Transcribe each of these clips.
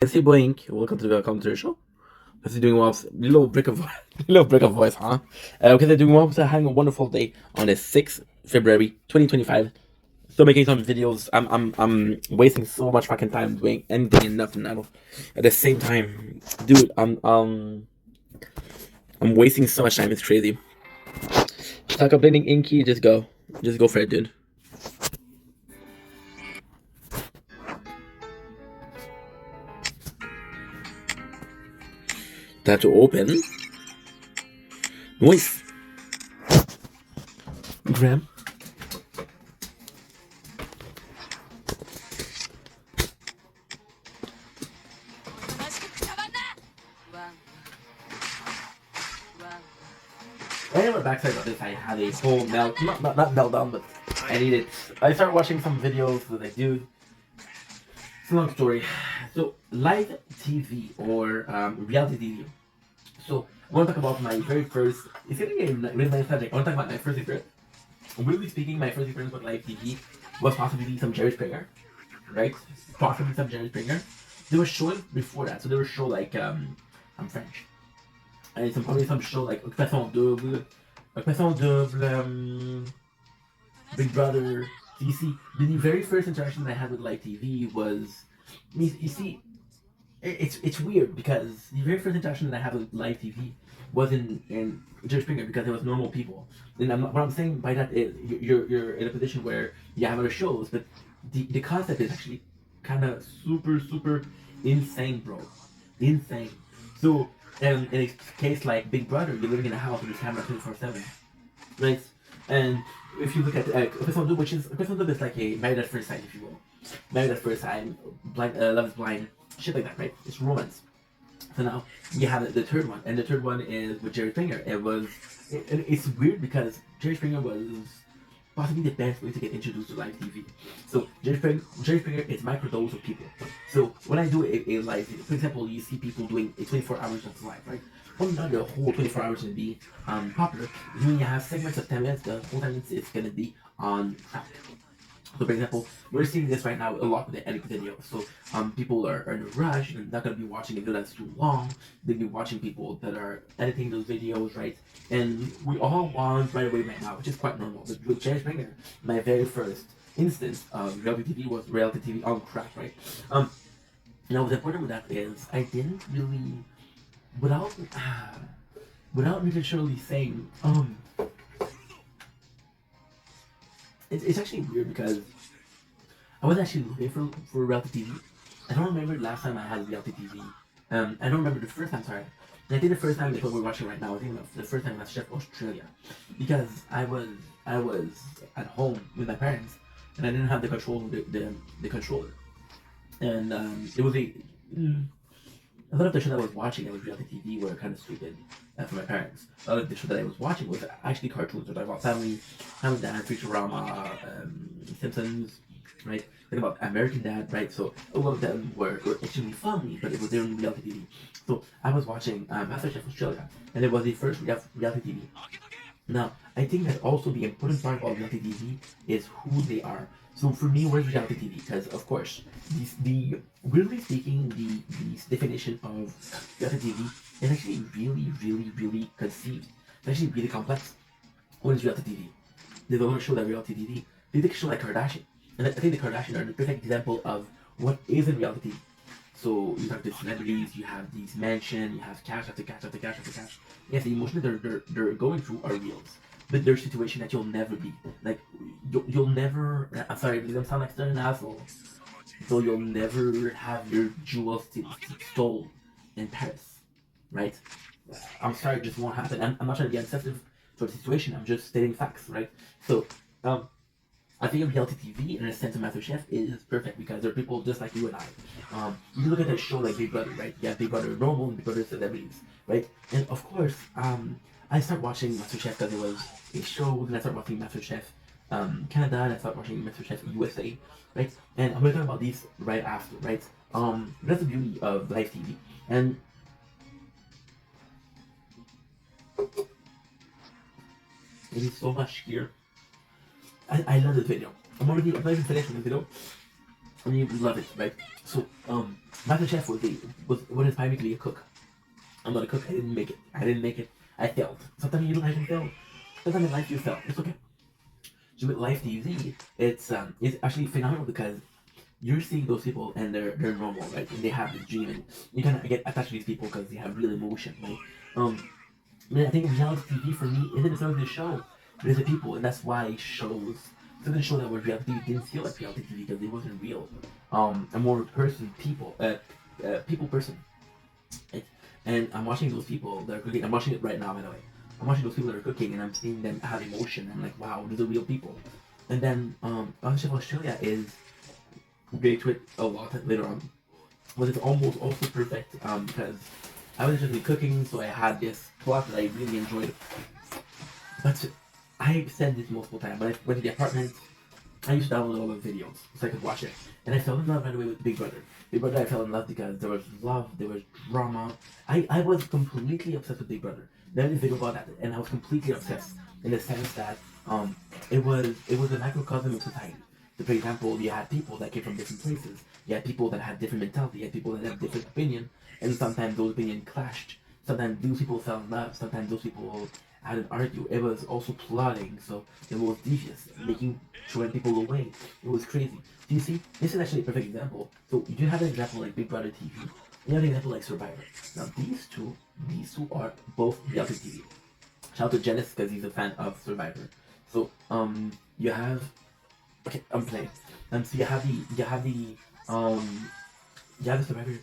Hey Blink, welcome to the commentary show. Because they're doing well, little break of little break of voice, huh? Because they're doing well, so having a wonderful day on the 6th February 2025. Still making some videos. I'm wasting so much fucking time doing anything and nothing at the same time, dude. I'm wasting so much time. It's crazy. Start updating Inky. Just go for it, dude. Tap to open. Noise. Graham. I never backside of this. I had a whole not meltdown, but I needed. I started watching some videos with a dude. It's a long story. So live TV or reality TV. So I want to talk about my very first. It's gonna be a really nice subject. I want to talk about my first experience. Really speaking, my first experience with live TV was possibly some Jerry Springer, right? Possibly some Jerry Springer. There were shows before that, so there were show like I'm French, and probably some show like Occupation Double, Big Brother. So you see, the very first interaction that I had with live TV was, you see, it's weird because the very first interaction that I had with live TV was in Jerry Springer because it was normal people. And what I'm saying by that is you're in a position where you have other shows, but the concept is actually kind of super insane, bro, insane. So in a case like Big Brother, you're living in a house with a camera 24/7, right? And if you look at Episode which is Episode is like a married at first sight, if you will, married at first sight, blind, love is blind, shit like that, right? It's romance. So now we have the third one, and the third one is with Jerry Springer. It's weird because Jerry Springer was possibly the best way to get introduced to live TV. So Jerry Springer is microdose of people. So when I do a live, for example, you see people doing a 24 hours of live, right? Well, not the whole 24 hours to be popular. When you have segments of 10 minutes, the whole 10 minutes is going to be on track. So, for example, we're seeing this right now a lot with the edit video. So, people are in a rush and not gonna be watching a video that's too long. They'll be watching people that are editing those videos, right? And we all want right away right now, which is quite normal. But with Jerry Springer, my very first instance of reality TV was reality TV on crack, right? Now, what's important with that is I didn't really, without, without necessarily saying, it's actually weird because I was actually looking for reality TV. I don't remember the last time I had reality TV. I don't remember the first time, sorry. I think the first time is what we're watching right now. I think the first time was Chef Australia. Because I was at home with my parents and I didn't have the control of the controller. And it was a lot of the show that I was watching that was reality TV were kind of stupid for my parents. A lot of the show that I was watching was actually cartoons. We're talking about Family Dad, Futurama, Simpsons, right? Think about American Dad, right? So a lot of them were extremely funny, but it was their own reality TV. So I was watching MasterChef Australia, and it was the first reality TV. Now, I think that also the important part of reality TV is who they are. So for me, where's reality TV? Because of course, the really speaking, the definition of reality TV is actually really conceived. It's actually really complex. What is reality TV? There's a lot of show that reality TV. They take a show like Kardashian, and I think the Kardashian are the perfect example of what is in reality. So you have the celebrities, you have these mansion, you have cash after cash after cash after cash. Yes, the emotion that they're going through are real, but there's situation that you'll never be. Like you'll never. I'm sorry, it doesn't sound like an asshole. So you'll never have your jewels stolen in Paris, right? I'm sorry, it just won't happen. I'm not trying to be insensitive to the situation. I'm just stating facts, right? So um, I think reality TV, in a sense, of MasterChef is perfect because there are people just like you and I. You look at a show like Big Brother, right? You have Big Brother normal and Big Brother celebrities, right? And of course, I started watching MasterChef because it was a show. Then I started watching MasterChef Canada, and I started watching MasterChef USA, right? And I'm gonna talk about these right after, right? That's the beauty of live TV, and it is so much here. I love this video. I'm not even finished with the video. and you love it, right? So, Master Chef was what inspired me to be a cook. I'm not a cook. I didn't make it. I didn't make it. I failed. Sometimes you don't have to fail. Sometimes in life you fail. It's okay. So with Life TV, it's actually phenomenal because you're seeing those people and they're normal, right? And they have this dream, and you kind of get attached to these people because they have real emotion, right? I mean, I think reality TV for me isn't necessarily the show, but it's the people, and that's why shows. Certain show that was reality TV didn't feel like reality TV because it wasn't real. A more person, people person. Right? And I'm watching those people that are cooking. I'm watching it right now, by the way. I'm watching those people that are cooking, and I'm seeing them have emotion. I'm like, wow, these are real people. And then, Chef Australia is great to it a lot later on, but it's almost also perfect because I was just cooking, so I had this plot that I really enjoyed. But I've said this multiple times. When I went to the apartment, I used to download all the videos so I could watch it. And I fell in love right away with Big Brother. Big Brother, I fell in love because there was love, there was drama. I was completely obsessed with Big Brother. There was a video about that, and I was completely obsessed in the sense that it was a microcosm of society. So for example, you had people that came from different places. You had people that had different mentality. You had people that had different opinion, and sometimes those opinions clashed. Sometimes those people fell in love. Sometimes those people had an argue. It was also plotting, so it was devious, making throwing people away. It was crazy. Do you see? This is actually a perfect example. So you have an example like Big Brother TV. You have an example like Survivor. Now these two are both reality TV. Shout out to Janice because he's a fan of Survivor. So you have okay, I'm playing. So you have the Survivor,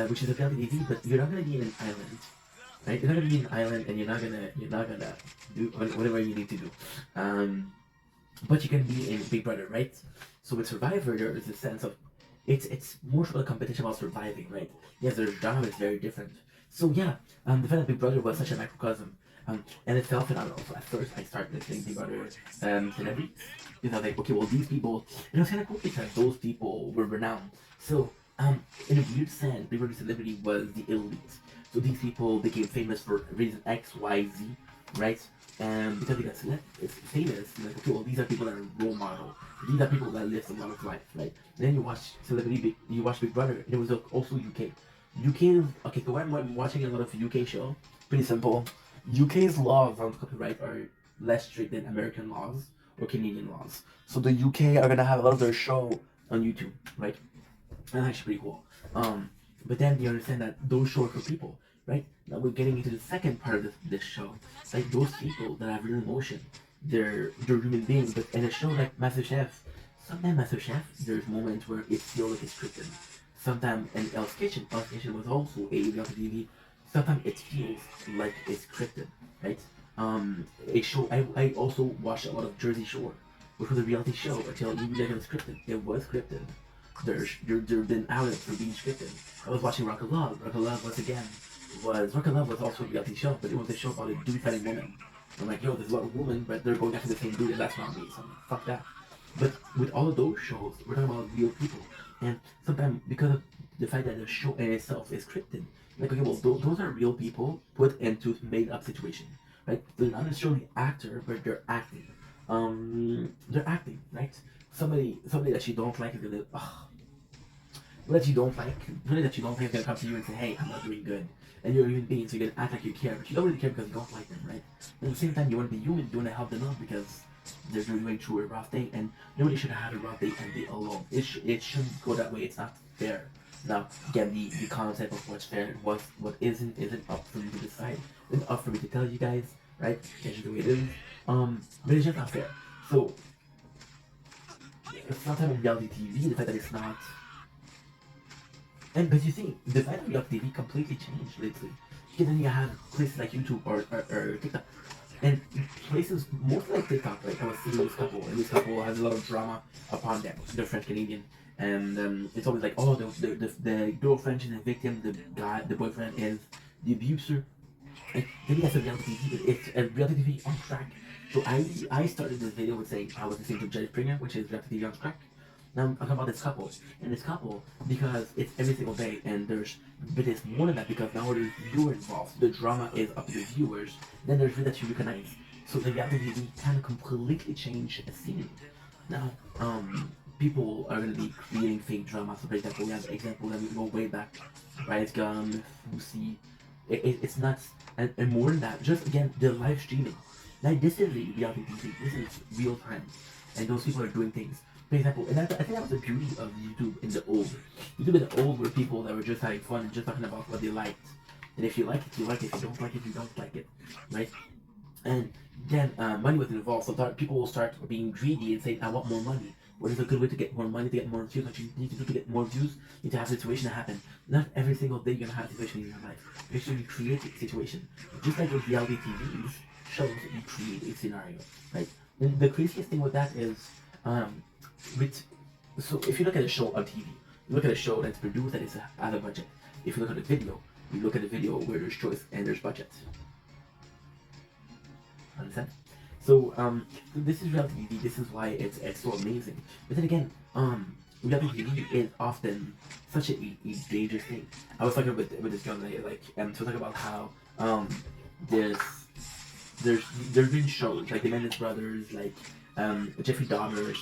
which is a reality TV, but you're not gonna be in an island, right? You're not gonna be in an island, and you're not gonna do whatever you need to do. But you can be in Big Brother, right? So with Survivor, there is a sense of it's more of a competition about surviving, right? Yes, there's drama, it's very different. So yeah, the fact that Big Brother was such a microcosm, and it felt phenomenal. So at first, I started listening to Big Brother celebrities. Because I was like, okay, well, these people, and it was kind of cool because those people were renowned. So, in a weird sense, Big Brother celebrity was the elite. So these people became famous for reason X, Y, Z, right? And because they got it's famous, like, okay, well, these are people that are role model. These are people that live a lot of life, right? Then you watch you watch Big Brother, and it was also UK. UK, okay, so I'm watching a lot of UK show. Pretty simple. UK's laws on copyright are less strict than American laws or Canadian laws. So the UK are gonna have a lot of their show on YouTube, right? That's actually pretty cool. But then you understand that those shows are for people, right? Now we're getting into the second part of this show. Like those people that have real emotion, they're human beings. But in a show like MasterChef, sometimes MasterChef, there's moments where it feels like it's scripted. Sometimes in Else Kitchen was also a reality TV. Sometimes it feels like it's scripted, right? A show I also watched a lot of Jersey Shore, which was a reality show until you realized it was scripted. It was scripted. There have been outlets for being scripted. I was watching Rock of Love. Rock of Love was also a reality show, but it was a show about a dude fighting woman. I'm like, yo, there's a lot of women, but they're going after the same dude, and that's not me. So I'm like, fuck that. But with all of those shows, we're talking about real people, and sometimes because of the fact that the show in itself is scripted, like okay, well, those are real people put into made up situation, right? They're not necessarily actor, but they're acting. They're acting, right? Somebody that you don't like is gonna, that you don't like, really that you don't like is gonna come to you and say, hey, I'm not doing good. And you're a human being, so you're gonna act like you care, but you don't really care because you don't like them, right? But at the same time, you wanna be human, you wanna help them out because they're going through a rough day, and nobody should have had a rough day and be alone. It shouldn't go that way, it's not fair. Now, again, the concept of what's fair and what isn't up for me to decide. It's up for me to tell you guys, right? It's just the way it is. But it's just not fair. So, it's not having reality TV, the fact that it's not. And but you see, the fact that reality TV completely changed lately. Because then you have places like YouTube or TikTok. And places mostly like TikTok, like I was seeing this couple, and this couple has a lot of drama upon them. They're French Canadian, and it's always like, oh, the girlfriend is the victim, the boyfriend is the abuser. And maybe that's a reality TV, but it's a reality TV on track. So I started this video with saying I was listening to Jerry Springer, which is reality TV on track. Now I'm talking about this couple, and this couple because it's every single day, and there's more than that because now there's viewer involved. The drama is up to the viewers. Then there's that you recognize. So the reality TV kind of completely changed the scene. Now, people are going to be creating fake drama. So, for example, we have an example that we go way back, Riot Gun, Fusi. It's nuts. And more than that, just again, the live streaming. Like, this is reality TV. This is real time. And those people are doing things. For example, and I think that was the beauty of YouTube in the old. YouTube in the old were people that were just having fun and just talking about what they liked. And if you like it, you like it. If you don't like it, you don't like it. Right? And then money was involved. So people will start being greedy and saying, I want more money. What is a good way to get more money, to get more views? What you need to do to get more views? You need to have a situation happen. Not every single day you're going to have a situation in your life. Make sure you create a situation. Just like with reality TVs shows, you create a scenario. Right? And the craziest thing with that is, so if you look at a show on TV, you look at a show that's produced that is has a budget. If you look at a video, you look at a video where there's choice and there's budget. Understand? So this is reality TV. This is why it's so amazing. But then again, reality TV is often such a dangerous thing. I was talking with this young lady, to talk about how there's been shows like the Mendes brothers, like Jeffrey Dahmer's.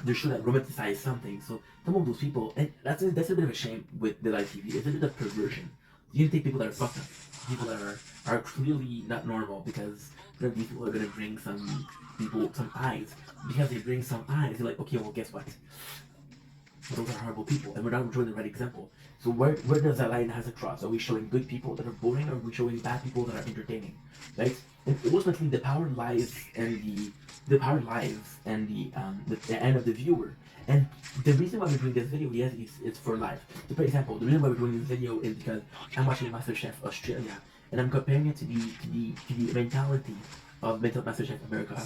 There's shows that romanticize something. So some of those people, and that's a bit of a shame with the live TV. It's a bit of perversion. You take people that are fucked up, people that are clearly not normal, because these people are gonna bring some eyes. Because they bring some eyes, they're like, okay, well, guess what? Those are horrible people, and we're not showing the right example. So where does that line has to cross? Are we showing good people that are boring, or are we showing bad people that are entertaining? Right? And ultimately, the power lies in the end of the viewer. And the reason why we're doing this video, yes, is for life. So for example, the reason why we're doing this video is because I'm watching MasterChef Australia, and I'm comparing it to the mentality of MasterChef America.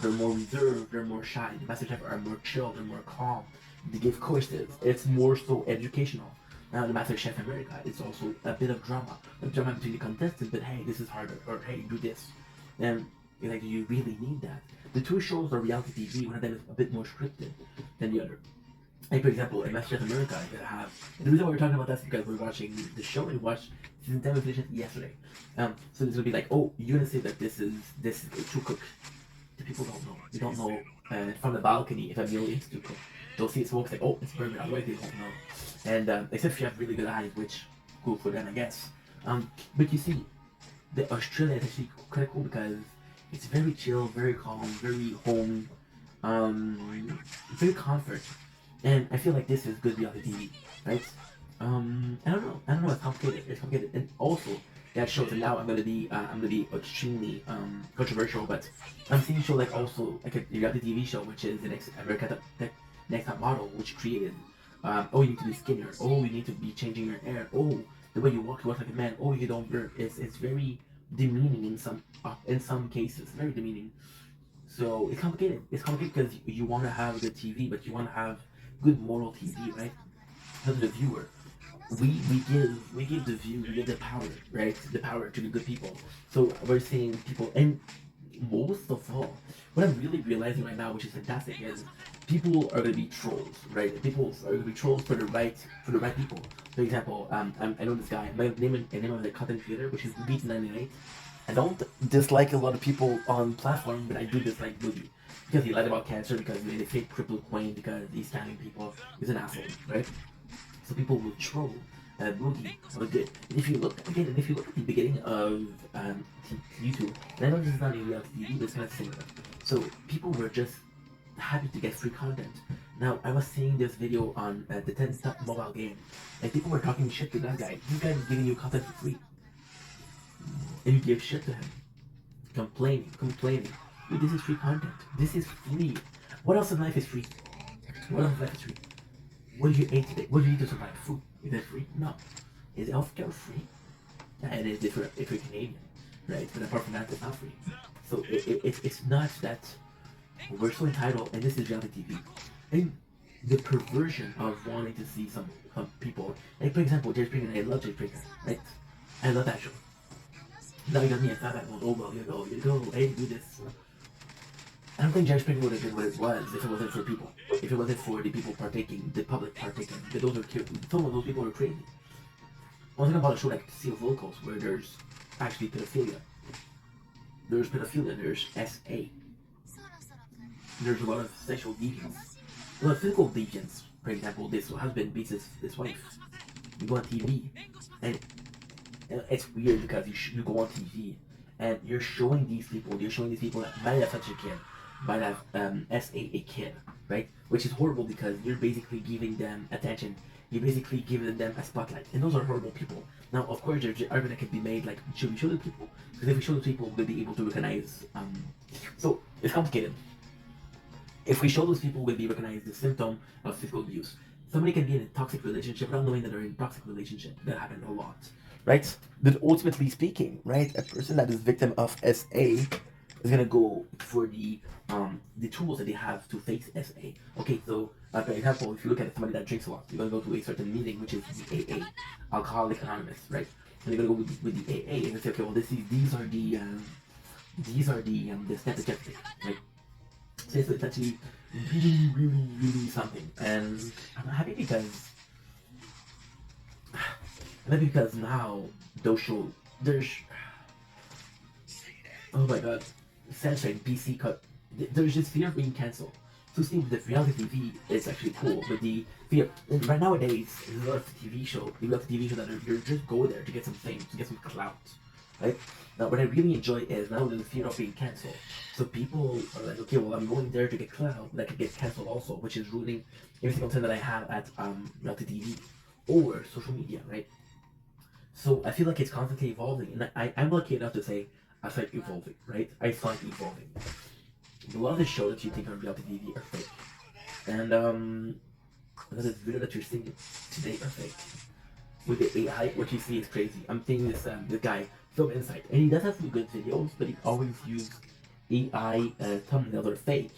They're more reserved, they're more shy. The MasterChef are more chill, they're more calm. They give courses. It's more so educational. Now the MasterChef America, it's also a bit of drama. A drama between the contestants, but hey, this is harder, or hey, do this. And you're like, do you really need that? The two shows are reality TV. One of them is a bit more scripted than the other. Like, for example, in MasterChef America, you're gonna have, and the reason why we're talking about that is because we're watching the show, and we watched season 10, we finished it yesterday. So it's gonna be like, oh, you're gonna say that this is a true cook. The people don't know. They don't know from the balcony if a meal is too cooked. They'll see it smoke, like, oh, it's burger. Otherwise, they don't know. And except if you have really good eyes, which cool for them, I guess. But you see, the Australia is actually kind of cool because it's very chill, very calm, very home, very comfort. And I feel like this is good reality TV, right? I don't know. It's complicated. It's complicated, and also that shows. And now I'm gonna be extremely controversial, but I'm seeing a show like also like a reality TV show, which is the Next Top Model, which created. Oh, you need to be skinnier. Oh, you need to be changing your hair. Oh, the way you walk like a man. Oh, you don't burp. It's very demeaning in some cases. Very demeaning. So it's complicated. It's complicated because you want to have good TV, but you want to have good moral TV, right? To the viewer, we give the view, we give the power, right? The power to the good people. So we're seeing people, and most of all, what I'm really realizing right now, which is fantastic, is people are going to be trolls, right? People are going to be trolls for the right people. For example, I know this guy. My name of the content creator, which is Beat98. I don't dislike a lot of people on platform, but I do dislike Boogie because he lied about cancer, because he made a fake crippled coin, because he's scamming people. He's an asshole, right? So people will troll Boogie. But if you look at the beginning of YouTube, and I know this is not a reality TV, but it's kind of similar. So people were just happy to get free content. Now I was seeing this video on the 10 top mobile game, and people were talking shit to that guy. This guy is giving you content for free, and you give shit to him, complaining. Dude, this is free content. This is free. What else in life is free? What else in life is free? What do you eat today? What do you eat to survive? Food. Is that free? No. Is healthcare free? Yeah, it is if you're Canadian, right? But apart from that, it's not free. So it's not that we're so entitled, and this is reality TV. And the perversion of wanting to see some people, like for example, Jerry Springer. I love Jerry Springer, right? I love that show. Now you got me, it's not that one. Oh well, you go, hey, do this. I don't think Jerry Springer would have been what it was if it wasn't for people. If it wasn't for the people partaking, the public partaking. But those are some of those people are crazy. I was thinking about a show like Seal Vocals, where there's actually pedophilia. There's pedophilia, there's SA. There's a lot of sexual deviance. Well, physical allegiance, for example, this husband beats his wife. You go on TV, and it's weird because you go on TV and you're showing these people that might have such a kid, might have SA a kid, right? Which is horrible because you're basically giving them attention. You're basically giving them a spotlight, and those are horrible people. Now, of course, there's the argument that could be made like, should we show the people? Because if we show the people, we'll be able to recognize. So it's complicated. If we show those people, we'll be recognized the symptom of physical abuse. Somebody can be in a toxic relationship without knowing that they're in a toxic relationship. That happened a lot, right? But ultimately speaking, right, a person that is victim of SA is gonna go for the tools that they have to face SA. Okay, so for example, if you look at somebody that drinks a lot, you're gonna go to a certain meeting, which is the AA, Alcoholic Anonymous, right? And you're gonna go with the AA and say, okay, well, these are the steps that you have to take, right? So it's actually really, really, really something, and I'm happy because now those show there's oh my god, censoring PC cut. There's this fear of being cancelled. So see, with the reality TV, it's actually cool. But the fear right nowadays, there's a lot of reality TV show that you're just go there to get some fame, to get some clout, right? Now, what I really enjoy is now the fear of being cancelled. So people are like, okay, well, I'm going there to get clout, but I could get cancelled also, which is ruining every single time that I have at reality TV or social media, right? So I feel like it's constantly evolving, and I'm lucky enough to say I find evolving, right? I find evolving. A lot of the shows that you think are reality TV are fake, and a lot of the video that you're seeing today are fake. With the AI, what you see is crazy. I'm seeing this guy Film Insight, and he does have some good videos, but he always uses AI thumbnails that are fake.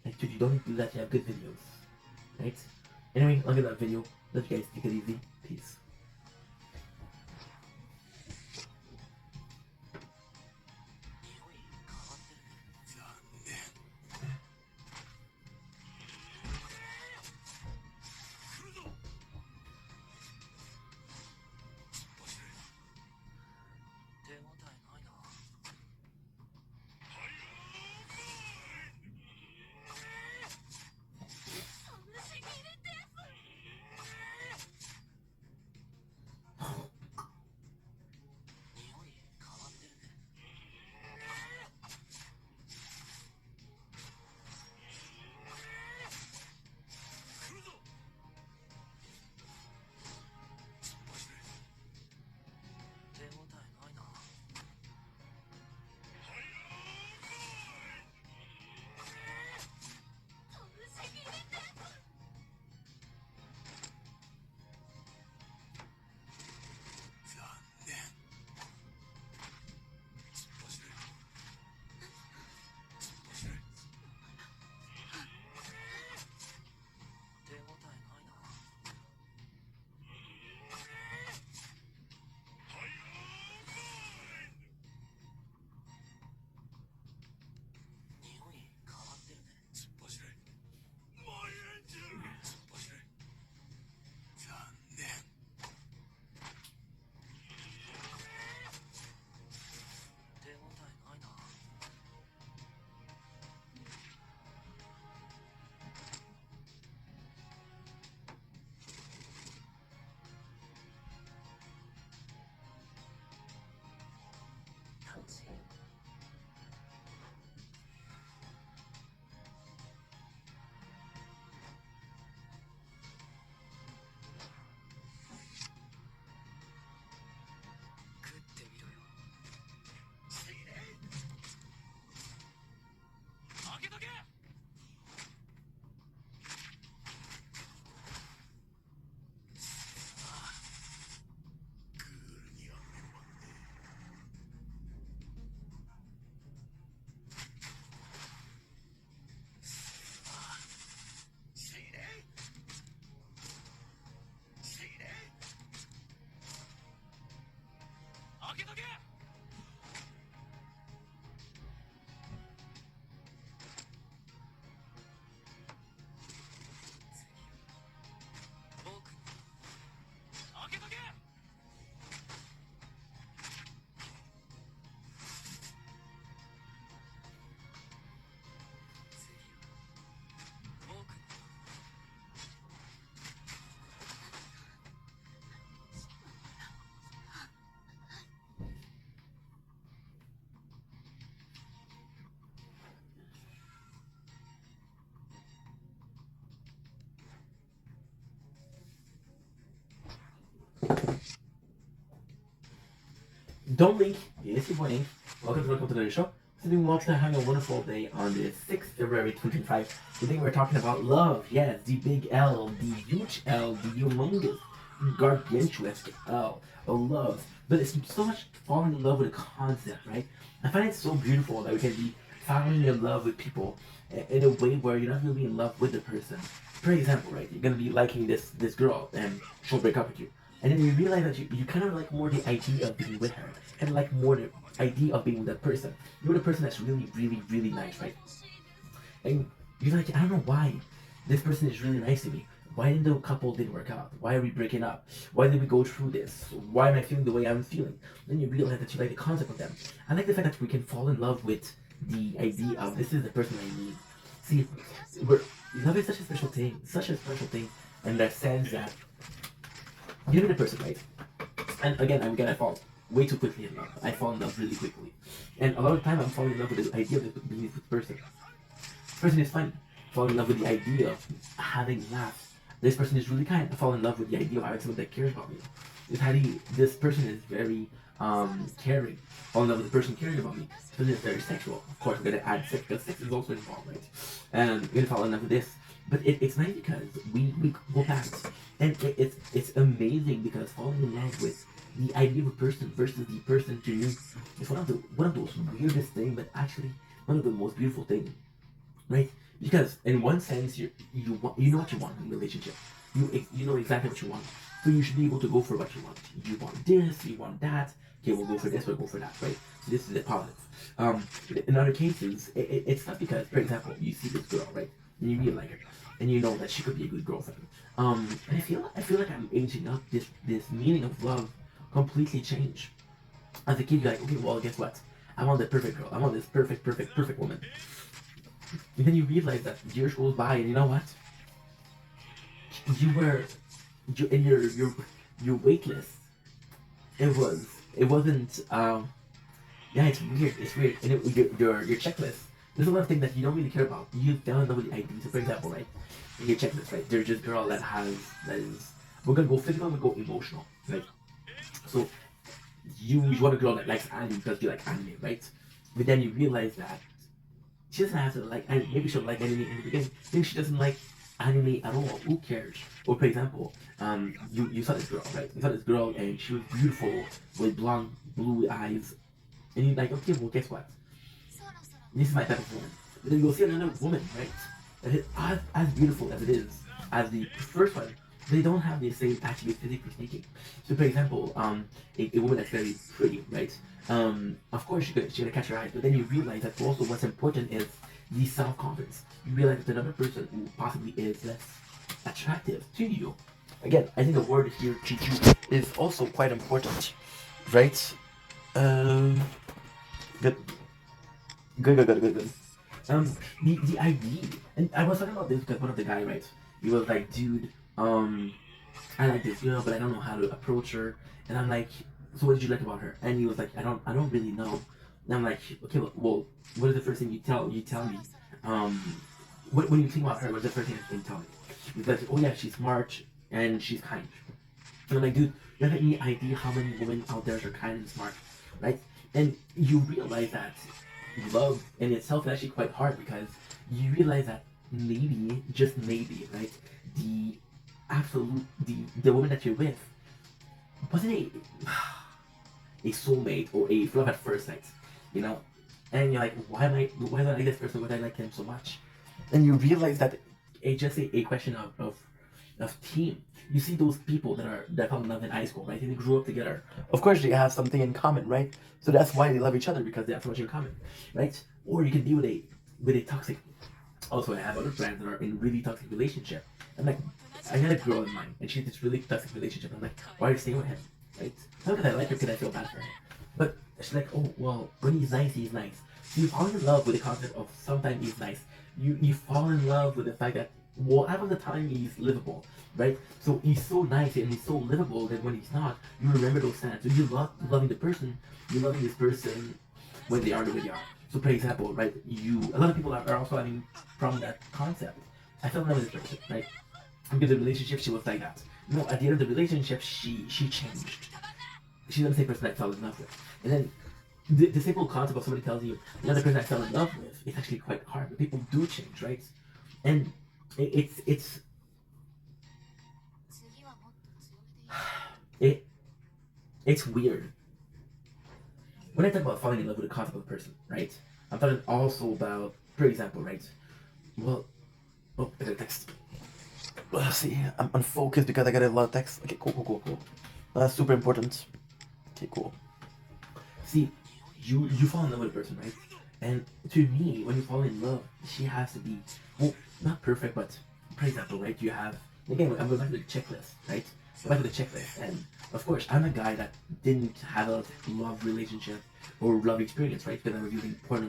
Like, dude, you don't need to do that to have good videos, right? Anyway, look at that video. Let you guys take it easy. Peace. Don't blink. It's your boy Ink. Welcome to the show. Today we want to have a wonderful day on the 6th February 2025. Today we're talking about love. Yes, the big L, the huge L, the humongous, gargantuesque L of love. But it's so much falling in love with a concept, right? I find it so beautiful that we can be falling in love with people in a way where you're not really in love with the person. For example, right, you're gonna be liking this girl and she'll break up with you. And then you realize that you kind of like more the idea of being with her. Kind of like more the idea of being with that person. You're the person that's really, really, really nice, right? And you're like, I don't know why this person is really nice to me. Why didn't the couple didn't work out? Why are we breaking up? Why did we go through this? Why am I feeling the way I'm feeling? Then you realize that you like the concept of them. I like the fact that we can fall in love with the idea of this is the person I need. See, love is such a special thing, in that sense that you meet a person, right? And again, I fall way too quickly in love. I fall in love really quickly. And a lot of time I'm falling in love with the idea of being with this person. This person is fun. Fall in love with the idea of having laughs. This person is really kind. I fall in love with the idea of having someone that cares about me. This person is very caring. Fall in love with the person caring about me. This person is very sexual. Of course, we're gonna add sex because sex is also involved, right? And we're gonna fall in love with this. But it's nice because we go past, and it's amazing because falling in love with the idea of a person versus the person to you is one of those weirdest things, but actually one of the most beautiful things, right? Because in one sense, you know what you want in a relationship. You know exactly what you want, so you should be able to go for what you want. You want this, you want that. Okay, we'll go for this, we'll go for that, right? So this is a positive. In other cases, it's not because, for example, you see this girl, right, and you really like her, and you know that she could be a good girlfriend. And I feel like I'm aging up. This meaning of love completely changed. As a kid, you're like, okay, well, guess what? I want the perfect girl. I want this perfect woman. And then you realize that years goes by, and you know what? You in your wait list. It wasn't. Yeah, it's weird. It's weird. And your checklist. There's a lot of things that you don't really care about. You don't know the ID. So, for example, right, in your checklist, right, there's this girl that is. We're gonna go physical. We're gonna go emotional, right? So you want a girl that likes anime because you like anime, right? But then you realize that she doesn't have to like anime. Maybe she'll like anime in the beginning. Maybe she doesn't like anime at all. Who cares? Or for example, you saw this girl, right? You saw this girl and she was beautiful with blonde, blue eyes, and you're like, okay, well, guess what? This is my type of woman. But then you'll see another woman, right? That is as beautiful as it is as the first one. They don't have the same attributes physically speaking. So, for example, a woman that's very pretty, right? Of course, she's gonna catch your eye, but then you realize that also what's important is the self-confidence. You realize that another person who possibly is less attractive to you. Again, I think the word here, chichu, is also quite important, right? Good. Good. The ID, and I was talking about this because one of the guy, right? He was like, dude, I like this girl, but I don't know how to approach her. And I'm like, so what did you like about her? And he was like, I don't really know. And I'm like, okay, well, what is the first thing you tell me? When you think about her, what's the first thing you tell me? He's like, oh yeah, she's smart and she's kind. And I'm like, dude, you have any idea how many women out there are kind and smart, right? And you realize that love in itself is actually quite hard because you realize that maybe, just maybe, right? The woman that you're with wasn't a soulmate or a love at first sight, you know? And you're like, why do I like this person? Why do I like him so much? And you realize that it's just a question of team. You see those people that fell in love in high school, right? And they grew up together. Of course, they have something in common, right? So that's why they love each other because they have so much in common, right? Or you can be with a toxic. Also, I have other friends that are in really toxic relationship. I'm like, I had a girl in mind, and she's this really toxic relationship. I'm like, why are you staying with him, right? Not because I like her, because I feel bad for her. But she's like, oh well, when he's nice, he's nice. So you fall in love with the concept of sometimes he's nice. You fall in love with the fact that well, half of the time he's livable, right? So he's so nice and he's so livable that when he's not, you remember those times. So you love loving the person, you're loving this person when they are the way they are. So for example, right, a lot of people are also having from that concept. I fell in love with this person, right? Because the relationship she was like that. No, at the end of the relationship she changed. she's not the same person I fell in love with. And then the simple concept of somebody tells you another person I fell in love with is actually quite hard. But people do change, right? And it's it it's weird. When I talk about falling in love with a concept of a person, right? I'm talking also about, for example, right? Well, oh, I got a text. Let's see, I'm unfocused because I got a lot of text. Okay, cool. That's super important. Okay, cool. See, you fall in love with a person, right? And to me, when you fall in love, she has to be, well, not perfect, but for example, right? You have, again, I'm going back to the checklist, right? Go back to the checklist, and of course, I'm a guy that didn't have a love relationship or love experience, right? Because I was using porn a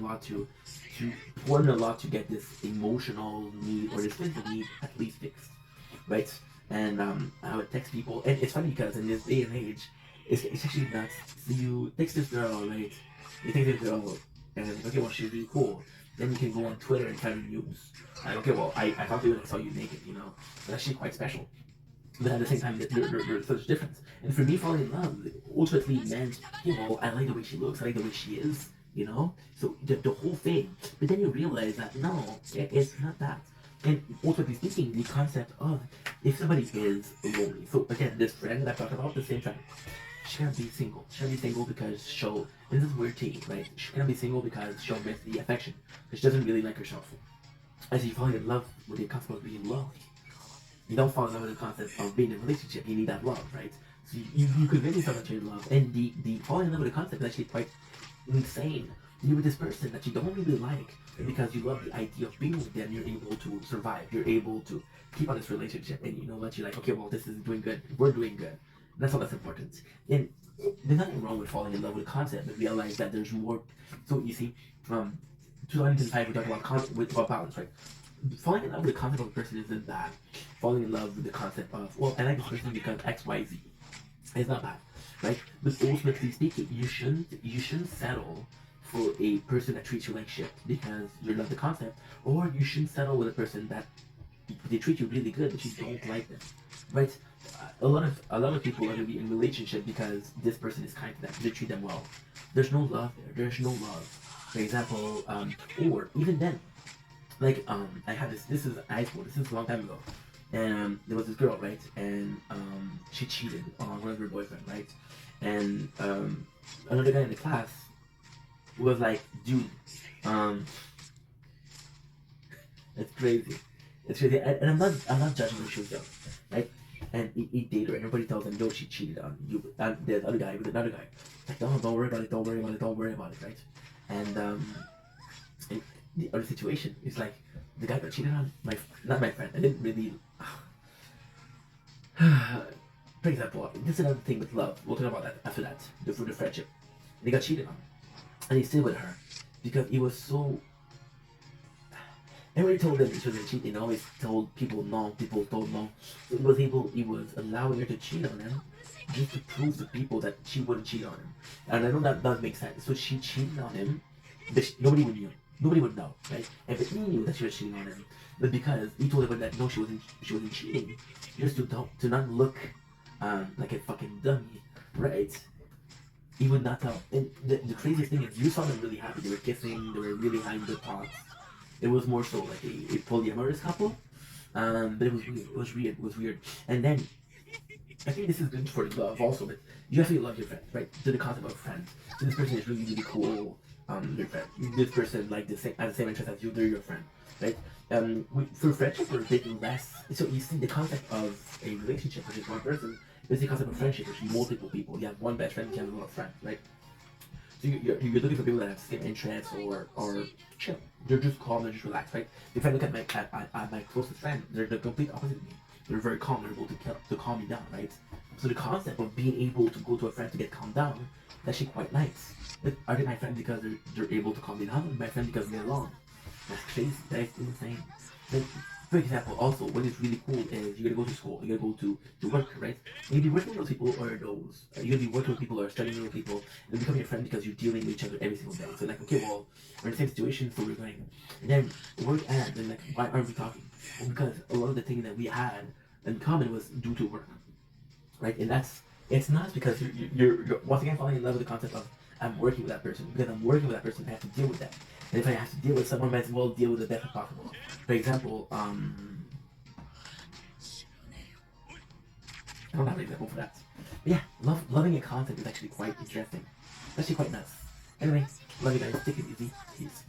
lot to get this emotional need or this physical need at least fixed, right? And I would text people, and it's funny because in this day and age, it's actually nuts. So you text this girl, right? You text this girl, and then, okay, well, she's really cool. Then you can go on Twitter and find news. Like, okay, well, I thought you when I saw you naked, you know? It's actually quite special. But at the same time, there's such a difference. And for me, falling in love ultimately meant, you know, I like the way she looks, I like the way she is, you know? So the whole thing. But then you realize that, no, it's not that. And ultimately speaking, the concept of if somebody is lonely. So again, this friend that I talked about, the same friend, she can't be single. She can't be single because she'll, and this is weird tea, right? She can't be single because she'll miss the affection. Because she doesn't really like herself. As you fall in love with the concept of being loved, you don't fall in love with the concept of being in a relationship. You need that love, right? So you could really start to love. And the falling in love with the concept is actually quite insane. You're with this person that you don't really like, and because you love the idea of being with them, you're able to survive. You're able to keep on this relationship, and you know what? You're like, okay, well, this is doing good. We're doing good. That's all that's important. And there's nothing wrong with falling in love with the concept, but realize that there's more. So you see, 2005 we talked about about balance, right? Falling in love with the concept of a person isn't bad. Falling in love with the concept of, well, I like this person because X, Y, Z. It's not bad, right? But ultimately speaking, you shouldn't settle for a person that treats you like shit because you love the concept, or you shouldn't settle with a person that they treat you really good but you don't like them, right? A lot of people are gonna be in relationship because this person is kind to them, they treat them well. There's no love there. There's no love. For example, or even then, like I had this is high school. This is a long time ago, and there was this girl, right? And she cheated on one of her boyfriend, right? And another guy in the class was like, dude, um, it's crazy. It's crazy. And I'm not judging her, she was young, right? And he dated her, and everybody tells him, no, she cheated on you. And the other guy with another guy. Like, no, don't worry about it, don't worry about it, don't worry about it, right? And the other situation is like, the guy got cheated on, not my friend. I didn't really. For example, this is another thing with love. We'll talk about that after that, for the friendship. They got cheated on. And he stayed with her because he was so. Everybody told him she was cheating. Always told people no. People told no. So he was allowing her to cheat on him just to prove to people that she wouldn't cheat on him. And I know that does make sense. So she cheated on him, but nobody would knew. Nobody would know, right? And but he knew that she was cheating on him, but because he told her that no, she wasn't cheating, just to not look like a fucking dummy, right? He would not tell. And the craziest thing is, you saw them really happy. They were kissing. They were really having good talks. It was more so like a polyamorous couple. But it was weird. It was weird. It was weird. And then I think this is good for love also. But you have to love your friends, right? To the concept of friends. So this person is really really cool. Your friend. This person like has the same interest as you. They're your friend, right? For friendship, we're a bit less. So you see the concept of a relationship, which is one person. There's the concept of friendship, which is multiple people. You have one best friend, you have a lot of friends, right? So you're looking for people that have the same interests or chill. They're just calm, they're just relaxed, right? If I look at my closest friend, they're the complete opposite of me. They're very calm, they're able to calm me down, right? So the concept of being able to go to a friend to get calmed down is actually quite nice. But are they my friend because they're able to calm me down, or my friend because we get along? That's crazy. That's insane. Like, for example, also, what is really cool is you're gonna go to school, you're gonna go to work, right? And you'll be working with those people or those. You're gonna be working with people or studying with people, and become your friend because you're dealing with each other every single day. So, like, okay, well, we're in the same situation, so we're going. And then work ends, and like, why aren't we talking? Well, because a lot of the things that we had in common was due to work, right? And that's It's not because you're once again falling in love with the concept of I'm working with that person. Because I'm working with that person, I have to deal with that. And if I have to deal with someone, I might as well deal with the best possible. For example, I don't have an example for that. But yeah, loving a concept is actually quite interesting. It's actually quite nuts. Anyway, love you guys. Take it easy. Peace.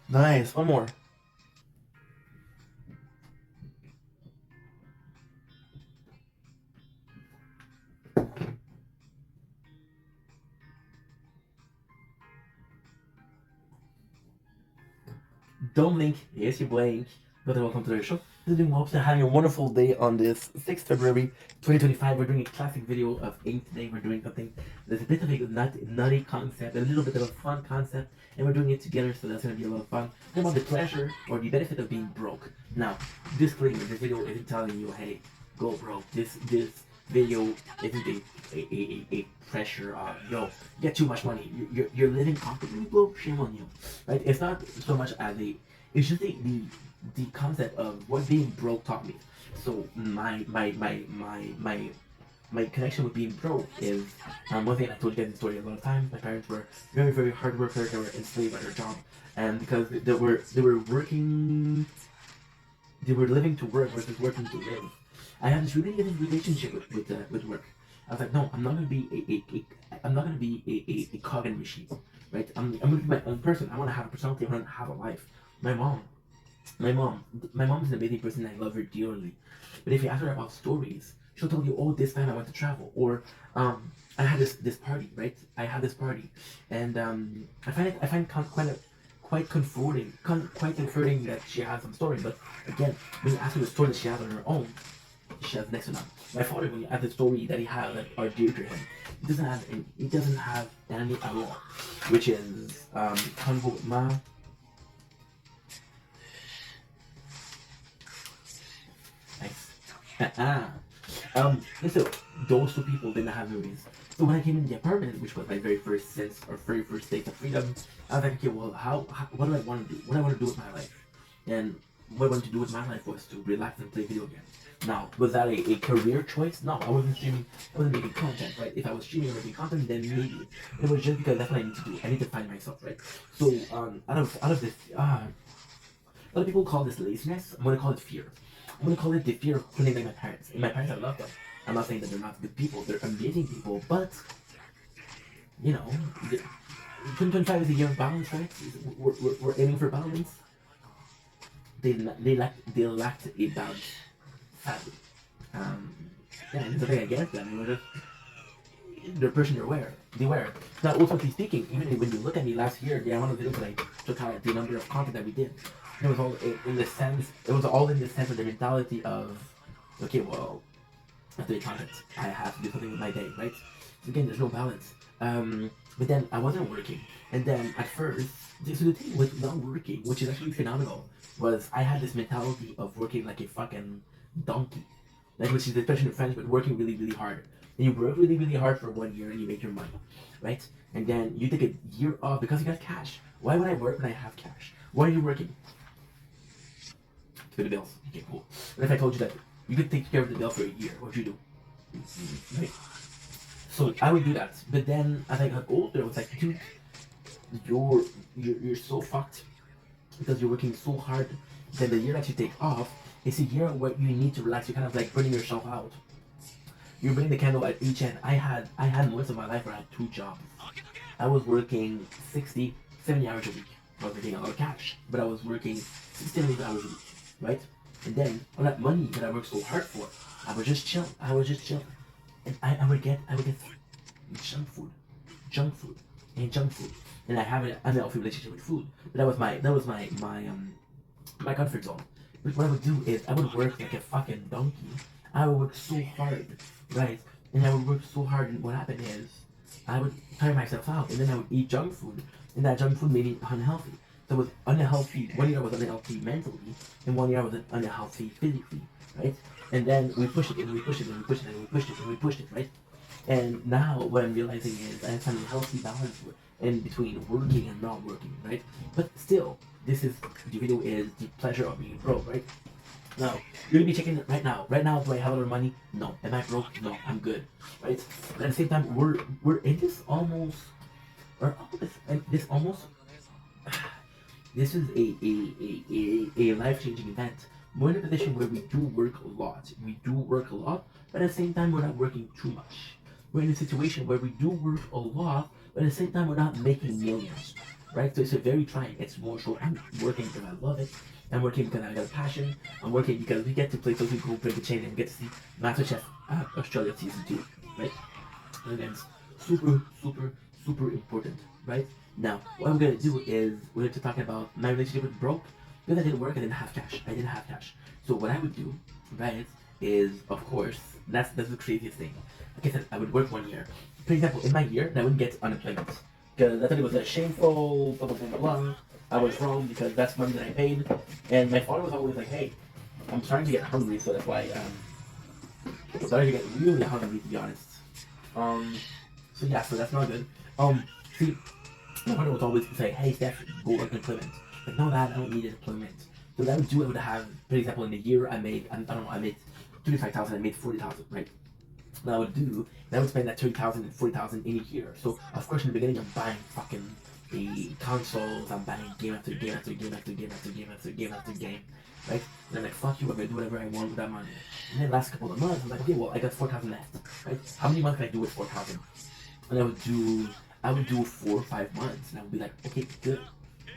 Nice. One more. Don't blink. Yes, you blink. But welcome to the show. This is doing well. Having a wonderful day on this 6th February 2025. We're doing a classic video of ink today. We're doing something that's a bit of a nutty concept, a little bit of a fun concept, and we're doing it together, so that's going to be a lot of fun. It's about the pleasure or the benefit of being broke. Now, disclaimer: this video isn't telling you, hey, go broke. This video isn't a pressure of, yo, get too much money. You're living comfortably, bro. Shame on you, right? It's not so much as a, it's just the concept of what being broke taught me. So my connection with being broke is, one thing I told you guys the story a lot of times. My parents were very hard workers. They were enslaved by their job, and because they were working, they were living to work versus working to live. I had this really good relationship with work. I was like, no, I'm not gonna be I'm not gonna be a cog in a machine, right? I'm gonna be my own person. I want to have a personality. I want to have a life. My mom, my mom, my mom is an amazing person. I love her dearly. But if you ask her about stories, she'll tell you, oh, this time I went to travel, or I had this party, right? I had this party, and I find quite comforting that she has some story. But again, when you ask her the story that she has on her own, she has next to none. My father, when you ask the story that he has that are dear to him, he doesn't have any at all, which is Convo Ma. Nice. So those two people didn't have movies. So when I came in the apartment, which was my very first sense or very first taste of freedom, I was like, okay, well, what do I want to do? What do I want to do with my life? And what I wanted to do with my life was to relax and play video games. Now, was that a career choice? No, I wasn't streaming. I wasn't making content, right? If I was streaming or making content, then maybe it was just because that's what I need to do. I need to find myself, right? So out of this, a lot of people call this laziness. I'm gonna call it fear. I'm gonna call it the fear of feeling like my parents. And my parents, I love them. I'm not saying that they're not good people. They're amazing people, but you know, 2025 is a year of balance, right? We're aiming for balance. They lacked a balance, sadly. Um, yeah, and it's nothing against them. We're just the person they wear. Now, ultimately speaking, even when you look at me last year, the amount of videos that I took out, the number of content that we did, it was all in the sense. It was all in the sense of the mentality of, okay, well, after the content, I have to do something with my day, right? So again, there's no balance. But then I wasn't working, and then at first, so the thing with not working, which is actually phenomenal, was I had this mentality of working like a fucking donkey, like which is the expression in French, but working really hard. And you work really hard for 1 year and you make your money, right? And then you take a year off because you got cash. Why would I work when I have cash? Why are you working? To pay the bills. Okay, cool. But if I told you that you could take care of the bill for a year, what would you do? Right? So I would do that. But then as I got older, it was like, dude, you're so fucked because you're working so hard. Then the year that you take off, It's a year where you need to relax. You're kind of like burning yourself out. You're burning the candle at each end. I had moments of my life where I had two jobs. I was working 60, 70 hours a week. I was making a lot of cash, but I was working 60 hours a week, right? And then all that money that I worked so hard for, I was just chill. I was just chill, and I would get junk food, and junk food, and I have an unhealthy relationship with food. But that was my comfort zone. But what I would do is I would work like a fucking donkey. I would work so hard, right? And I would work so hard, and what happened is I would tire myself out, and then I would eat junk food, and that junk food made me unhealthy. So it was unhealthy. 1 year I was unhealthy mentally, and 1 year I was unhealthy physically, right? And then we pushed it, and we pushed it, and we pushed it, and we pushed it, and we pushed it, right? And now what I'm realizing is I find a healthy balance in between working and not working, right? But still, this is the video is the pleasure of being broke, right? Now, you're gonna be checking it right now. Right now, do I have a lot of money? No. Am I broke? No, I'm good, right? But at the same time, we're in this almost, or this almost, this is a life changing event. We're in a position where we do work a lot. We do work a lot, but at the same time, we're not working too much. We're in a situation where we do work a lot, but at the same time, we're not making millions, right? So it's a very trying. It's more so I'm working because I love it. I'm working because I got a passion. I'm working because we get to play Tokyo Ghoul Break the Chain and we get to see MasterChef Australia Season 2, right? And it's super, super, super important, right? Now, what I'm gonna do is we're going to talk about my relationship with broke. Because I didn't work, I didn't have cash. I didn't have cash. So what I would do, right, is of course that's the craziest thing. Like I said, I would work 1 year. For example, in my year, I wouldn't get unemployment because I thought it was a shameful, blah blah blah blah blah. I was wrong because that's money that I paid, and my father was always like, "Hey, I'm starting to get hungry, so that's why I'm starting to get really hungry, to be honest." Um, so yeah, so that's not good. See, my father would always say, "Hey, Steph, go work employment." Like, no, Dad, I don't need employment. So what I would do, I would have, for example, in a year, I don't know, I made 35,000, I made 40,000, right? What I would do, and I would spend that 30,000 and 40,000 in a year. So of course, in the beginning, I'm buying fucking the consoles, I'm buying game after game after game after game after game after game after game, right? And I'm like, fuck you, I'm gonna do whatever I want with that money. And then last couple of months, I'm like, okay, well, I got 4,000 left, right? How many months can I do with 4,000? And I would do 4 or 5 months, and I would be like, okay, good,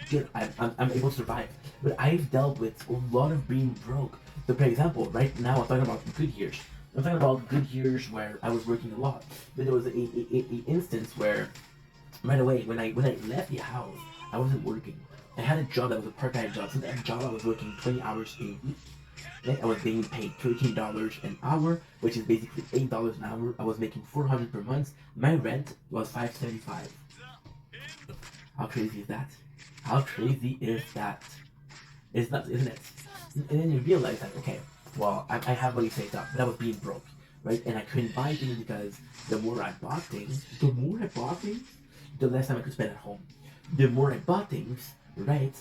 good, I'm able to survive. But I've dealt with a lot of being broke. So, for example, right now I'm talking about good years. I'm talking about good years where I was working a lot. But there was a instance where right away when I left the house, I wasn't working. I had a job that was a part-time job. So that job I was working 20 hours a week. Right? I was being paid $13 an hour, which is basically $8 an hour. I was making 400 per month. My rent was 575. How crazy is that? How crazy is that? It's nuts, isn't it? And then you realize that, okay, well, I have money saved up, but I was being broke, right? And I couldn't buy things because the more I bought things, the less time I could spend at home. The more I bought things, right?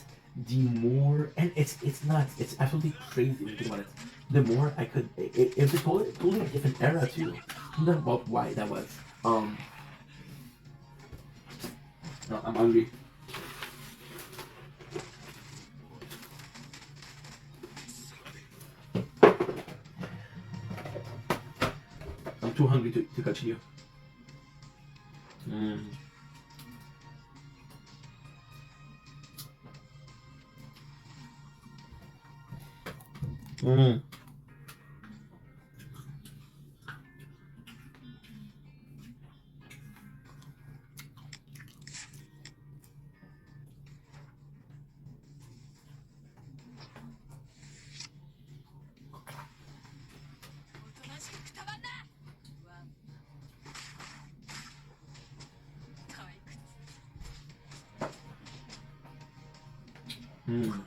The more, and it's nuts. It's absolutely crazy when you think about it. The more I could, it was a totally different era too. Not about why that was. No, I'm hungry. I'm too hungry to continue. Mm. Mm. Mm.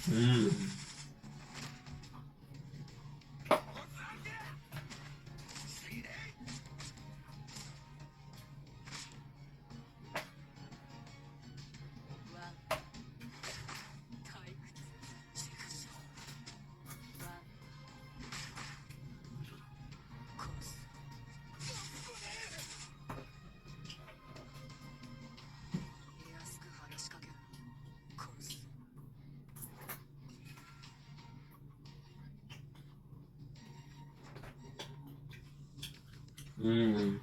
Mm. Mm.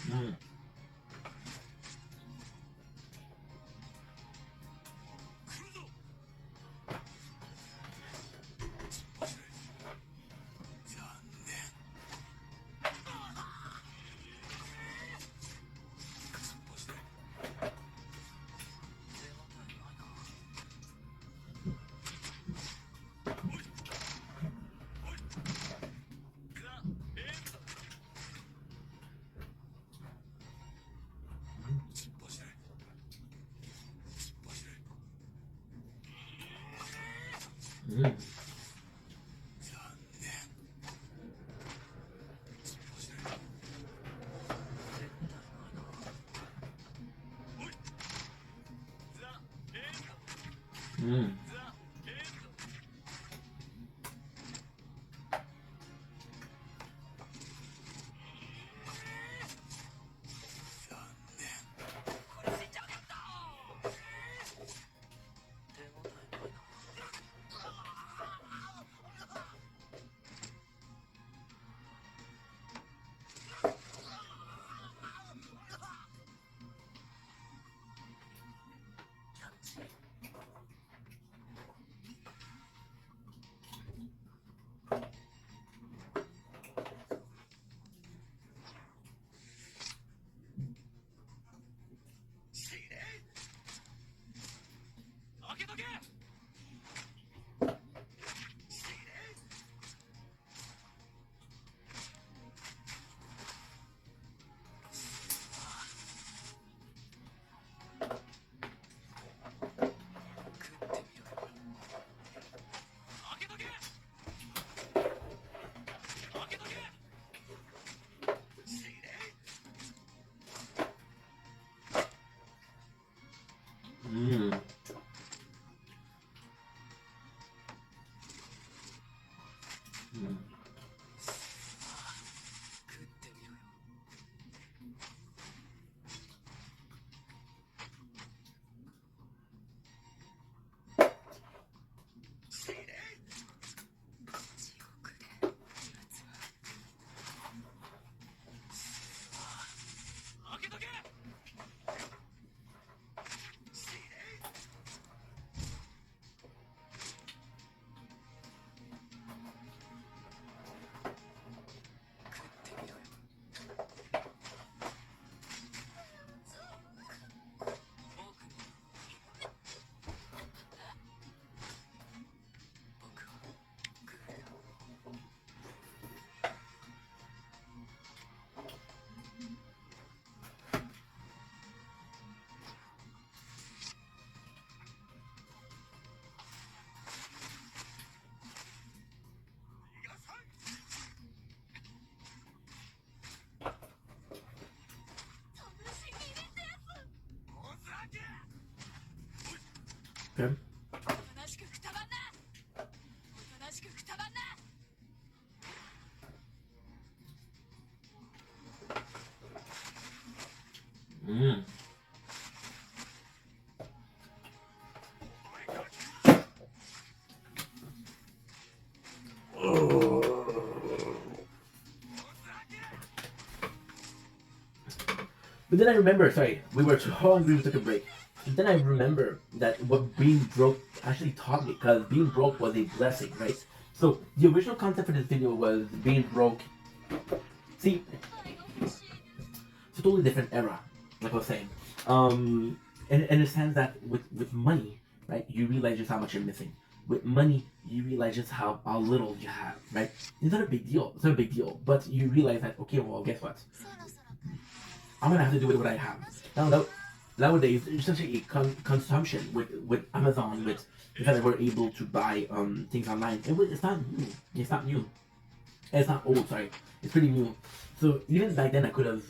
Mm. Mm. Mm. Mm. Mm. Okay. Mm. But then I remember, sorry, we were too hungry, we took a break. But then I remember that what being broke actually taught me, because being broke was a blessing, right? So the original concept for this video was being broke. See, it's a totally different era, like I was saying. In a sense that with money, right, you realize just how much you're missing. With money, you realize just how little you have, right? It's not a big deal. It's not a big deal, but you realize that okay, well, guess what? I'm gonna have to do with what I have. Nowadays, there's such a consumption with Amazon, with the fact that we're able to buy things online. It's not new. It's not new. It's not old. Sorry, it's pretty new. So even back then, I could have.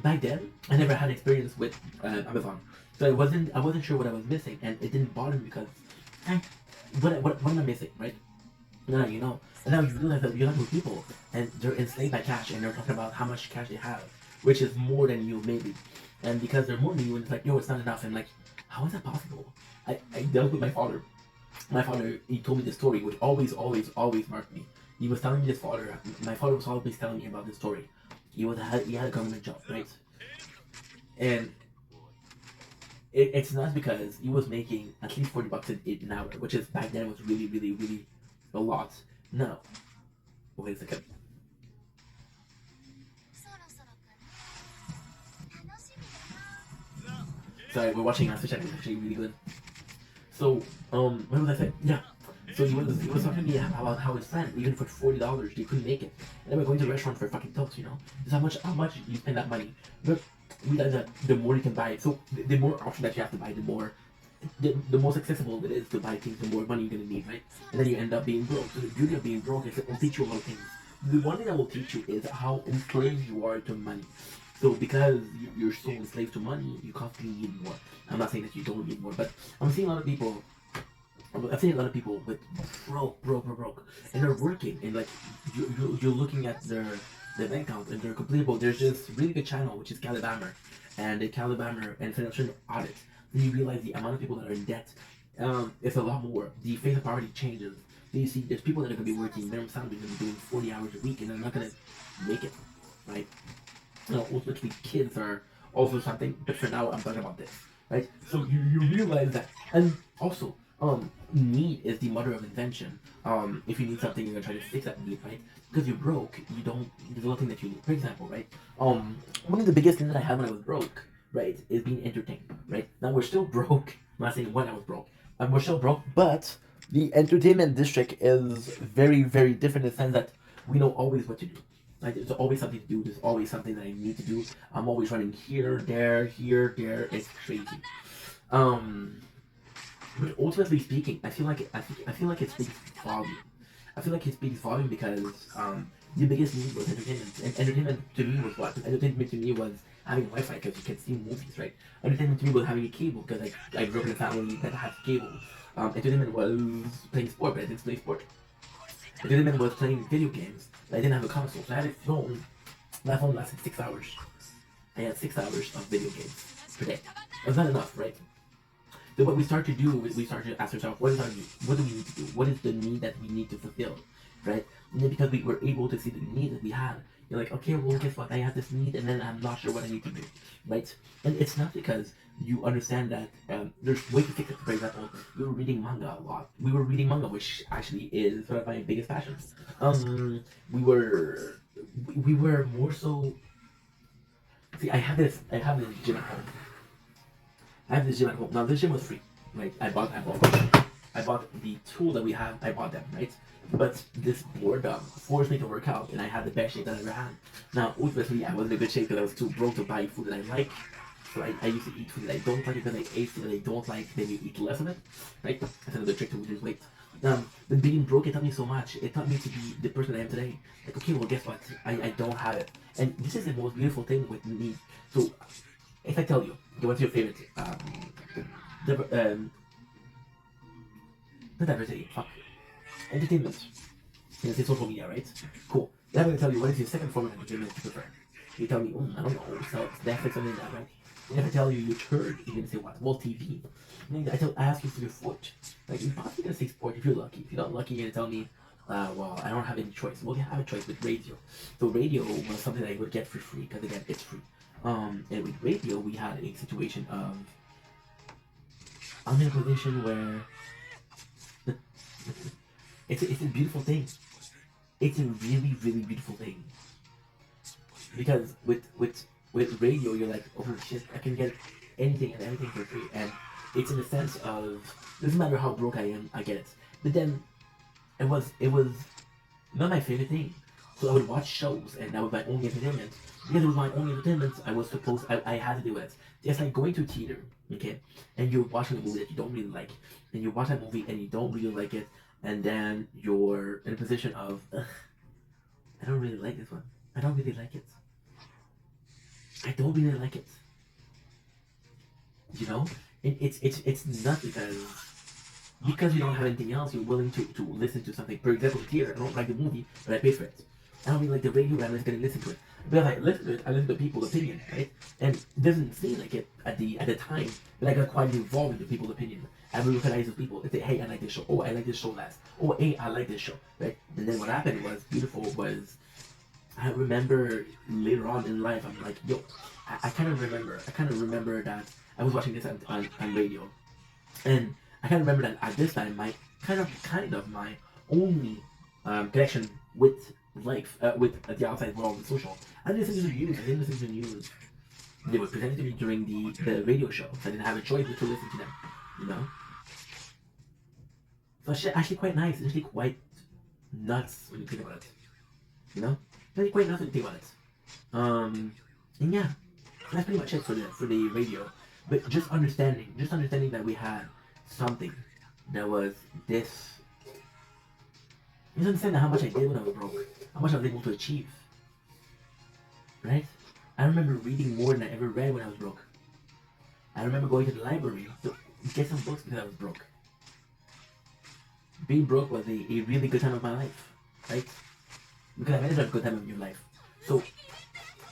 Back then, I never had experience with Amazon, so I wasn't sure what I was missing, and it didn't bother me because, what am I missing, right? Now you know. And now you realize that you're not with people and they're enslaved by cash and they're talking about how much cash they have, which is more than you maybe. And because they're more than you, and it's like, yo, it's not enough. And like, how is that possible? I dealt with my father. My father, he told me this story, which always marked me. He was telling me this father. My father was always telling me about this story. He had a government job, right? And it's not because he was making at least 40 bucks an hour, which is back then was really a lot. No, wait a second. Sorry, we're watching Master Chef. It's actually really good. So, what was I saying? Yeah. So he was talking to me about how his friend, even for $40, they couldn't make it. And then we're going to a restaurant for fucking toast, you know? Just how much you spend that money. But realize that the more you can buy, so the more options that you have to buy, the most accessible it is to buy things, the more money you're gonna need, right? And then you end up being broke. So the beauty of being broke is it will teach you a lot of things. The one thing that will teach you is how enslaved you are to money. So because you're so enslaved to money, you constantly need more. I'm not saying that you don't need more, but I'm seeing a lot of people. I've seen a lot of people with broke, and they're working, and like you're looking at their bank account, and they're completely broke. There's this really good channel which is Calibammer, and the Calibammer and financial audit. Then you realize the amount of people that are in debt. It's a lot more. The face of poverty changes. Then you see there's people that are gonna be working minimum salary, gonna be doing 40 hours a week, and they're not gonna make it, right? Ultimately kids are also something, but for now I'm talking about this, right? So you realize that, and also, need is the mother of invention. If you need something, you're gonna try to fix that need, right? Because you're broke, you don't, there's nothing that you need. For example, right? One of the biggest things that I had when I was broke, right, is being entertained, right? Now we're still broke. I'm not saying when I was broke. We're still broke, but the entertainment district is very different in the sense that we know always what to do. Like there's always something to do. There's always something that I need to do. I'm always running here, there, here, there. It's crazy. Um, but ultimately speaking, I feel like it speaks volume. I feel like it speaks volume because the biggest need was entertainment. And entertainment to me was what? Entertainment to me was having Wi-Fi because you can see movies, right? Entertainment to me was having a cable because I grew up in a family that had cable. Entertainment was playing sport, but I didn't play sport. Entertainment was playing video games. But I didn't have a console, so I had a phone. My phone lasted 6 hours. I had 6 hours of video games per day. That's not enough, right? So what we start to do is we start to ask ourselves, what is our need? What do we need to do? What is the need that we need to fulfill, right? And then because we were able to see the need that we had, you're like, okay, well, guess what? I have this need, and then I'm not sure what I need to do, right? And it's not because you understand that there's way to fix it. For example, we were reading manga a lot. We were reading manga, which actually is one of my biggest passions. We were more so. See, I have this gym at home. I have this gym at home. Now this gym was free, right? I bought the tool that we have. I bought them, right? But this board forced me to work out, and I had the best shape that I ever had. Now, ultimately, I wasn't in good shape because I was too broke to buy food that I like. So I used to eat food that I don't like because I ate food that I don't like. Then you eat less of it, right? That's another trick to lose weight. But being broke, it taught me so much. It taught me to be the person I am today. Like, okay, well, guess what? I don't have it. And this is the most beautiful thing with me. So, if I tell you, okay, what's your favorite? Not diversity, fuck. Entertainment. You say social media, right? Cool. Then I'm gonna tell you what is your second form of entertainment you prefer. You tell me, I don't know, so Netflix, something like that, right? And if I tell you your third, you're gonna say what? Well, TV. And then I ask you for your foot. Like, you're probably gonna say sport if you're lucky. If you're not lucky, you're gonna tell me, well, I don't have any choice. Well, you have a choice with radio. So radio was something that I would get for free, because again, it's free. And with radio, we had a situation of, I'm in a position where it's a beautiful thing. It's a really beautiful thing. Because with radio, you're like, oh shit, I can get anything and everything for free, and it's in the sense of doesn't matter how broke I am, I get it. But then it was not my favorite thing. So I would watch shows, and that was my only entertainment. Because it was my only entertainment, I had to do it. It's like going to theater, okay, and you're watching a movie that you don't really like, and you watch that movie and you don't really like it, and then you're in a position of, I don't really like this one. I don't really like it. I don't really like it. You know, it's not because because you don't have anything else, you're willing to listen to something. For example, here, I don't like the movie, but I pay for it. I don't really like the radio, but I'm just gonna listen to it. But if I listen to it, I listen to people's opinion, right? And it doesn't seem like it at the time, but I got quite involved in the people's opinion. I will recognize the people and say, hey, I like this show. Oh, I like this show last. Oh, hey, I like this show, right? And then what happened was beautiful was I remember later on in life, I'm like, yo, I kind of remember that I was watching this on radio, and I kind of remember that at this time, my kind of my only connection with life, with the outside world, the social. I didn't listen to the news. I didn't listen to the news. They were presented to me during the radio show, so I didn't have a choice but to listen to them, you know. So it's actually quite nice. It's actually quite nuts when you think about it, you know. It's actually quite nuts when you think about it. And yeah, that's pretty much it for the radio. But just understanding that we had something that was this. Just understanding how much I did when I was broke, how much I was able to achieve. Right? I remember reading more than I ever read when I was broke. I remember going to the library to get some books because I was broke. Being broke was a really good time of my life, right? Because I've ended up a good time of your life. So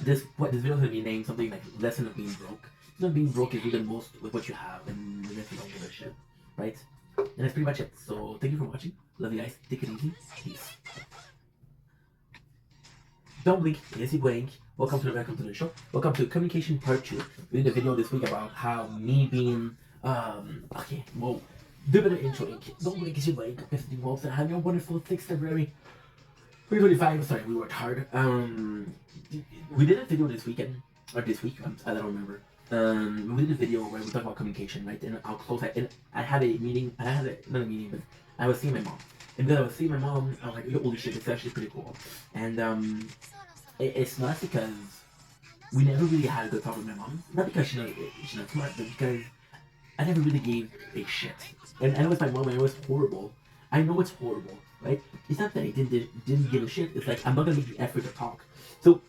this video is gonna be named something like lesson of being broke. You know, being broke is do the most with what you have, and the rest you don't give a shit, right? And that's pretty much it. So thank you for watching. Love you guys. Take it easy. Peace. Don't blink. Yes, you blink. Welcome to the show. Welcome to communication part 2. We did a video this week about how me being okay, whoa. Do a better intro. Don't blink as you blink. Have your wonderful 6th February 2025. Sorry, we worked hard. We did a video this weekend or this week. I don't remember. We did a video where we talked about communication, right? And how close I had a meeting. I had not a meeting, but I was seeing my mom. And then I was seeing my mom. I was like, holy shit, it's actually pretty cool. And it's not because we never really had a good talk with my mom. Not because she's not smart, but because I never really gave a shit. And I know it's my mom. I know it's horrible. I know it's horrible, right? It's not that I didn't give a shit. It's like I'm not gonna make the effort to talk. So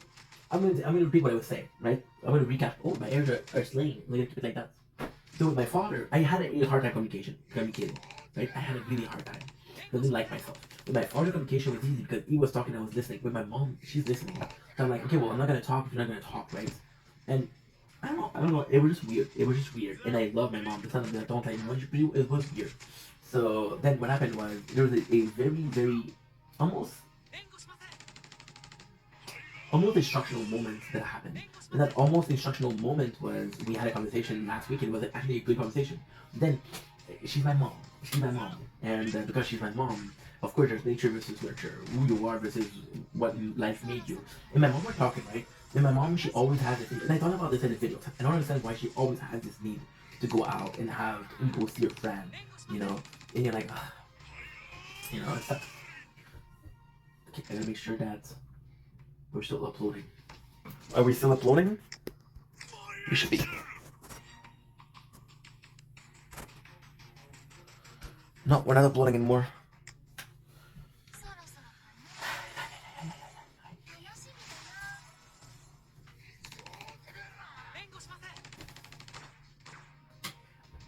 I'm gonna repeat what I was saying, right? I'm gonna recap. Oh, my ears are slaying. I'm gonna keep it like that. So with my father, I had a hard time communicating, right? I had a really hard time. I didn't like myself. With my father, communication was easy because he was talking, I was listening. With my mom, she's listening. So I'm like, okay, well, I'm not gonna talk if you're not gonna talk, right? And I don't know. It was just weird. And I love my mom. It's not that I don't like my mom, but it was weird. So then what happened was there was a very, very almost instructional moment that happened. And that almost instructional moment was we had a conversation last week. It was actually a good conversation. Then she's my mom. And because she's my mom, of course there's nature versus nurture, who you are versus what life made you. And my mom were talking, right? And my mom, she always has this, and I thought about this in the video. I don't understand why she always has this need to go out and go see your friend, you know? And you're like, ugh. You know, it's like, okay, I gotta make sure that we're still uploading. Are we still uploading? We should be. No, we're not uploading anymore.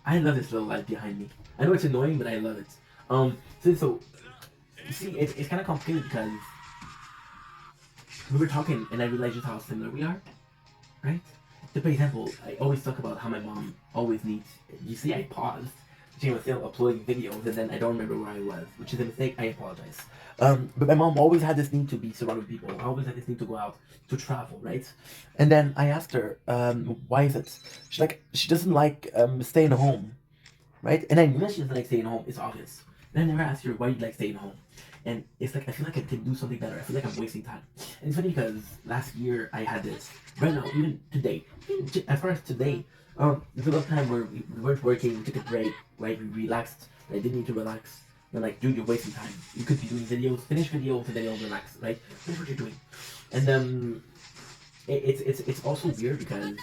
I love this little light behind me. I know it's annoying, but I love it. So you see, it's kind of complicated because we were talking, and I realized just how similar we are, right? So, for example, I always talk about how my mom always needs. You see, I paused. She was still uploading videos, and then I don't remember where I was, which is a mistake. I apologize. But my mom always had this need to be surrounded with people. I always had this need to go out to travel, right? And then I asked her, why is it? She doesn't like staying home, right? And I knew that she doesn't like staying home. It's obvious. And I never asked her why you like staying home. And it's like I feel like I can do something better. I feel like I'm wasting time. And it's funny because last year I had this. Right now, even today, as far as today, there's a lot of time where we weren't working, we took a break, right? We relaxed. I didn't need to relax. And like, dude, you're wasting time. You could be doing videos, finish videos, and then you'll relax, right? That's what you're doing. And it's also weird because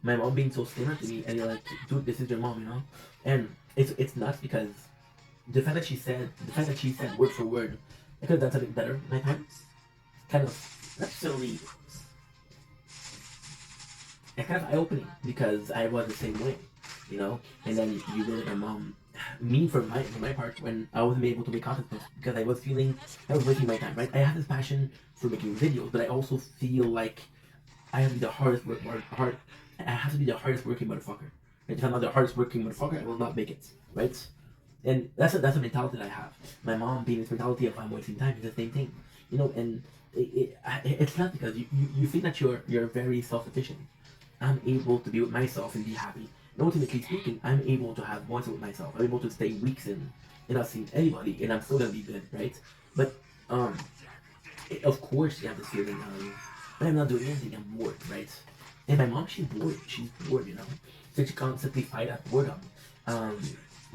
my mom being so similar to me, and you're like, dude, this is your mom, you know? And it's nuts because the fact that she said word for word, I could have done something better my time. Kind of not necessarily. It's kind of eye-opening because I was the same way, you know. And then you realize my mom me for my part, when I wasn't able to make content posts because I was feeling I was wasting my time, right? I have this passion for making videos, but I also feel like I have to be the I have to be the hardest working motherfucker. Right? If I'm not the hardest working motherfucker, I will not make it, right? And that's a mentality that I have. My mom being this mentality of I'm wasting time is the same thing, you know. And it's not because you think that you're very self sufficient. I'm able to be with myself and be happy. And ultimately speaking, I'm able to have once with myself. I'm able to stay weeks in not seeing anybody, and I'm still gonna be good, right? But um, of course, you have this feeling of, but I'm not doing anything. I'm bored, right? And my mom, she's bored. She's bored, you know. So she constantly fight that boredom. Um,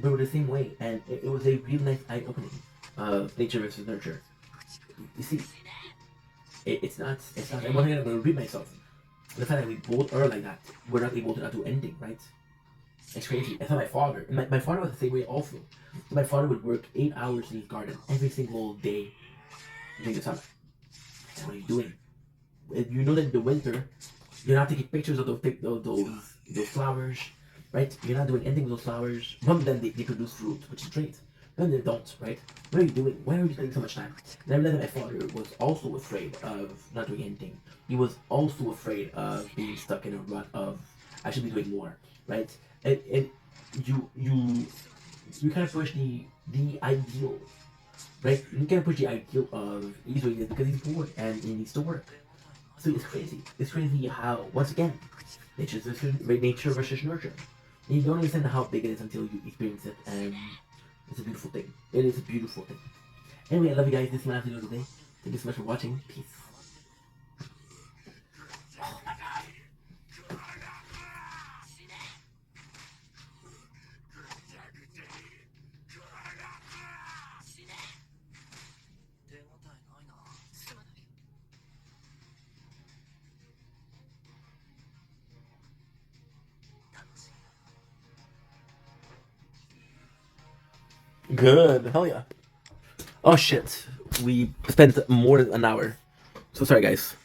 we were the same way, and it was a real nice eye opening of nature versus nurture. You see, it's not. It's not. I'm not gonna repeat myself. The fact that we both are like that, we're not able to not do anything, right? It's crazy. I thought my father, my father was the same way also. My father would work 8 hours in his garden every single day during the summer. What are you doing? You know that in the winter, you're not taking pictures of those flowers, right? You're not doing anything with those flowers. Some of them they produce fruit, which is great. Some they don't, right? What are you doing? Why are you spending so much time? And I realized that my father was also afraid of not doing anything. He was also afraid of being stuck in a rut of I should be doing more, right? And you you kind of push the ideal, right? You kind of push the ideal of he's doing this because he's bored and he needs to work. So it's crazy. It's crazy how, once again, nature versus nurture. And you don't understand how big it is until you experience it, and it's a beautiful thing. It is a beautiful thing. Anyway, I love you guys. This is my last video of the day. Thank you so much for watching. Peace. Oh my god. 手応えないな。すまない。楽しい。Good. Hell yeah. Oh shit. We spent more than an hour. So sorry, guys.